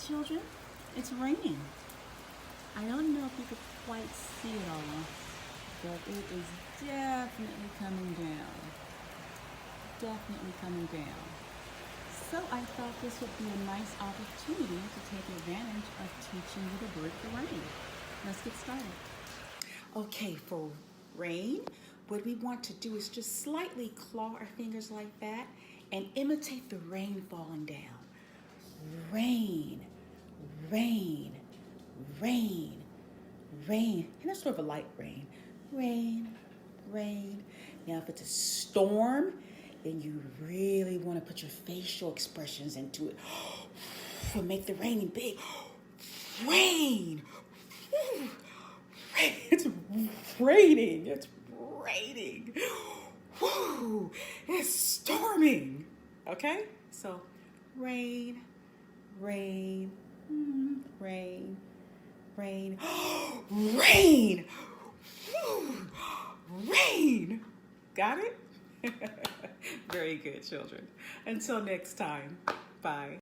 children, it's raining. I don't know if you could quite see it all, but it is definitely coming down. Definitely coming down. So I thought this would be a nice opportunity to take advantage of teaching you the word for rain. Let's get started. Okay, for rain, what we want to do is just slightly claw our fingers like that and imitate the rain falling down. Rain, rain, rain, rain. And that's sort of a light rain. Rain, rain. Now if it's a storm, then you really want to put your facial expressions into it. And make the raining big. Rain. Rain. It's raining. It's raining. Woo. It's storming. Okay? So rain, rain, rain, rain. Rain. Woo. Rain. Got it? Very good, children. Until next time, bye.